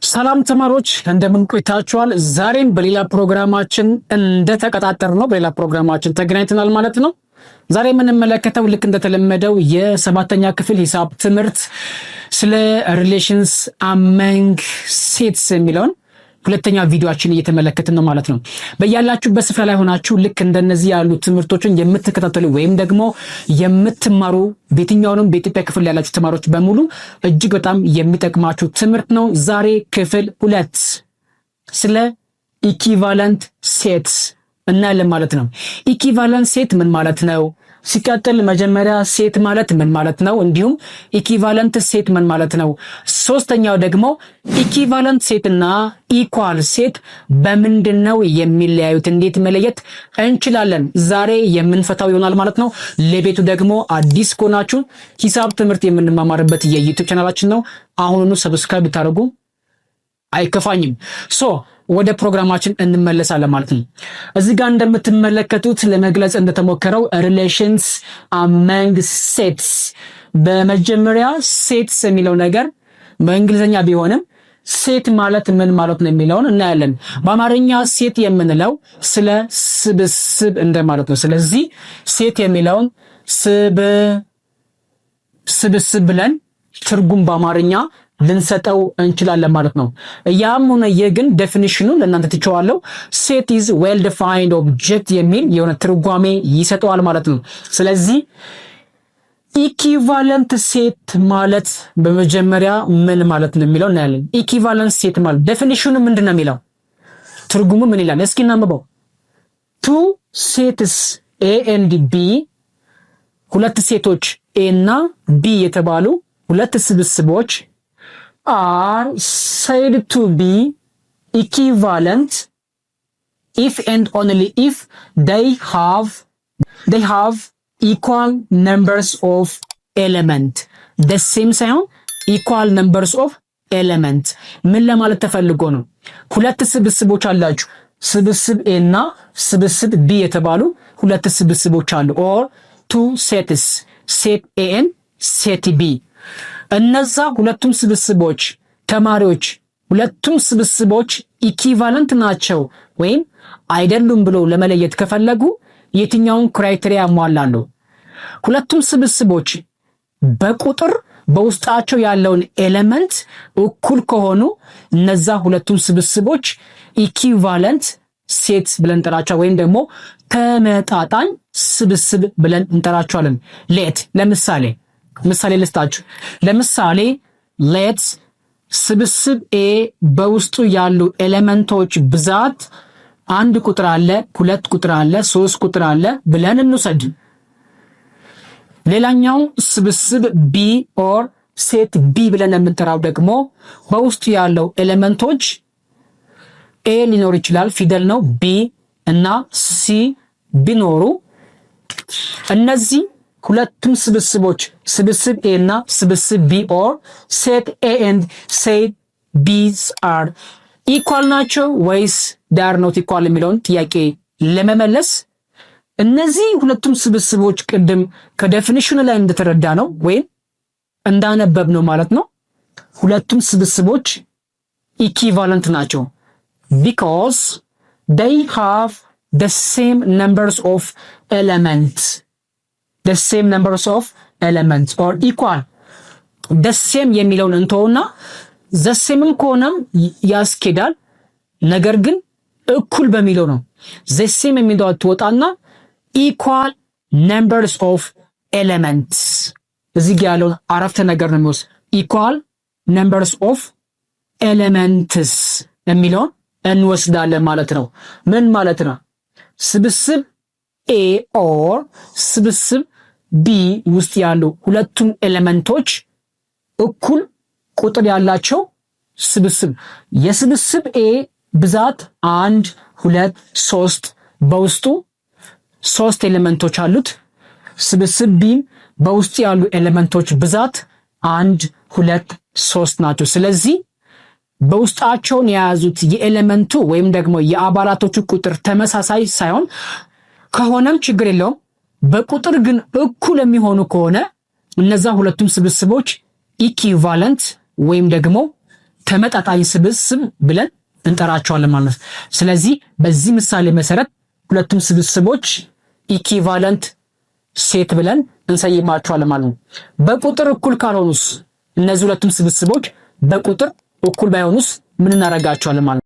ሰላም ተማሪዎች እንደምን ቆይታችኋል? ዛሬም በሌላ ፕሮግራማችን እንደተቀጣጠርነው በሌላ ፕሮግራማችን ተገናኝተናል ማለት ነው። ዛሬ የምንመለከተው ልክ እንደተለመደው የሰባተኛ ክፍል ሂሳብ ትምህርት ስለ ሪሌሽንስ አመንግ ሴትስ የሚለውን ሁለተኛ ቪዲዮአችን እየተመለከትን ነው ማለት ነው። በያላችሁበት ስፍራ ላይ ሆናችሁ ልክ እንደነዚህ ያሉ ትምህርቶችን የምትከታተሉ ወይም ደግሞ የምትማሩ በየትኛውም በኢትዮጵያ ክፍል ያላችሁ ተማሪዎች በሙሉ እጅግ በጣም የሚጠቅማችሁ ትምህርት ነው። ዛሬ ክፍል 2 ስለ ኢኩቫለንት ሴትስ እናያለን ማለት ነው። ኢኩቫለንት ሴት ምን ማለት ነው? ሲቀጥል መጀመሪያ ሴት ማለት ምን ማለት ነው? እንዲሁም ኢኩቫለንት ሴት ምን ማለት ነው? ሶስተኛው ደግሞ ኢኩቫለንት ሴት እና ኢኳል ሴት በምንድነው የሚለያዩት? እንዴት መለየት እንችላለን? ዛሬ የምንፈታው ይሆናል ማለት ነው። ለቤቱ ደግሞ አዲስ ከሆናችሁ ሂሳብ ትምህርት የምንማማርበት የዩቲዩብ ቻናላችን ነው። አሁኑኑ ሰብስክራይብ ብታደርጉ አይከፋኝም። ወደ ፕሮግራማችን እንመለሳለን ማለት ነው። እዚህ ጋር እንደምትመለከቱት ለመግለጽ እንደተሞከረው ሪሌሽንስ አመንግ ሴትስ፣ በመጀመሪያ ሴትስ የሚለው ነገር በእንግሊዝኛ ቢሆንም ሴት ማለት ምን ማለት ነው የሚለውን እናያለን። በአማርኛ ሴት የምንለው ስለ ስብስብ እንደማለት ነው። ስለዚህ ሴት የሚለውን ስብስብ ብለን ትርጉም በአማርኛ ልንሰጠው እንችላለን ማለት ነው። ያም ሆነ ግን ዴፊኒሽኑ ለእናንተ ትቼዋለሁ። ሴት ኢዝ ዌል ዲፋይንድ ኦብጀክት የሚል የሆነ ትርጓሜ ይሰጠዋል ማለት ነው። ስለዚህ ኢኩቫለንት ሴት ማለት በመጀመሪያ ምን ማለት ነው የሚለው እናያለን። ኢኩቫለንት ሴት ማለት ዴፊኒሽኑ ምንድን ነው የሚለው ትርጉሙ ምን ይላል? እስኪ እናንብበው። ቱ ሴትስ ኤ ኤንድ ቢ፣ ሁለት ሴቶች ኤ እና ቢ የተባሉ ሁለት ስብስቦች are said to be equivalent if and only if they have equal numbers of element. the same ሳይሆን equal numbers of element ምን ለማለት ተፈልጎ ነው? ሁለት ስብስቦች አላችሁ። ስብስብ A እና ስብስብ B የተባሉ ሁለት ስብስቦች አሉ። or two sets, set A and set B። እነዛ ሁለቱም ስብስቦች ተማሪዎች ሁለቱም ስብስቦች ኢኩቫለንት ናቸው ወይም አይደሉም ብሎ ለመለየት ከፈለጉ የትኛውን ክራይቴሪያ ያሟላሉ? ሁለቱም ስብስቦች በቁጥር በውስጣቸው ያለውን ኤሌመንት እኩል ከሆኑ እነዛ ሁለቱም ስብስቦች ኢኩቫለንት ሴት ብለን እንጠራቸዋለን ወይም ደግሞ ተመጣጣኝ ስብስብ ብለን እንጠራቸዋለን። ምሳሌ ልስጣችሁ። ለምሳሌ ሌትስ ስብስብ ኤ በውስጡ ያሉ ኤሌመንቶች ብዛት 1 ቁጥር አለ፣ 2 ቁጥር አለ፣ 3 ቁጥር አለ ብለን እንውሰድ። ሌላኛው ስብስብ ቢ ኦር ሴት ቢ ብለን የምንጠራው ደግሞ በውስጡ ያለው ኤሌመንቶች ኤ ሊኖር ይችላል፣ ፊደል ነው፣ ቢ እና ሲ ቢኖሩ እነዚህ ሁለቱም ስብስቦች ስብስብ A እና ስብስብ B or set A and set B are equal ናቸው ወይስ they are not equal የሚለውን ጥያቄ ለመመለስ እነዚህ ሁለቱም ስብስቦች ቅድም ከዴፊኒሽኑ ላይ እንደተረዳ ነው ወይም እንዳነበብ ነው ማለት ነው። ሁለቱም ስብስቦች equivalent ናቸው because they have the same numbers of elements. the same numbers of elements or equal. the same የሚለውን እንተውና the same ከሆነም ያስኬዳል፣ ነገር ግን እኩል በሚለው ነው። the same የሚለው ትወጣና equal numbers of elements እዚህ ጋር ያለው አረፍተ ነገር ነው የሚወስድ equal numbers of elements የሚለውን እንወስዳለን ማለት ነው። ምን ማለት ነው? ስብስብ A or ስብስብ B ውስጥ ያሉ ሁለቱም ኤሌመንቶች እኩል ቁጥር ያላቸው ስብስብ የስብስብ A ብዛት 1 2 3 በውስጡ 3 ኤሌመንቶች አሉት። ስብስብ B በውስጡ ያሉ ኤሌመንቶች ብዛት 1 2 3 ናቸው። ስለዚህ በውስጣቸውን የያዙት የኤሌመንቱ ወይም ደግሞ የአባላቶቹ ቁጥር ተመሳሳይ ሳይሆን ከሆነም ችግር የለውም። በቁጥር ግን እኩል የሚሆኑ ከሆነ እነዛ ሁለቱም ስብስቦች ኢኩቫለንት ወይም ደግሞ ተመጣጣኝ ስብስብ ብለን እንጠራቸዋለን ማለት ነው። ስለዚህ በዚህ ምሳሌ መሰረት ሁለቱም ስብስቦች ኢኩቫለንት ሴት ብለን እንሰይማቸዋለን ማለት ነው። በቁጥር እኩል ካልሆኑስ፣ እነዚህ ሁለቱም ስብስቦች በቁጥር እኩል ባይሆኑስ ምን እናደርጋቸዋለን ማለት ነው?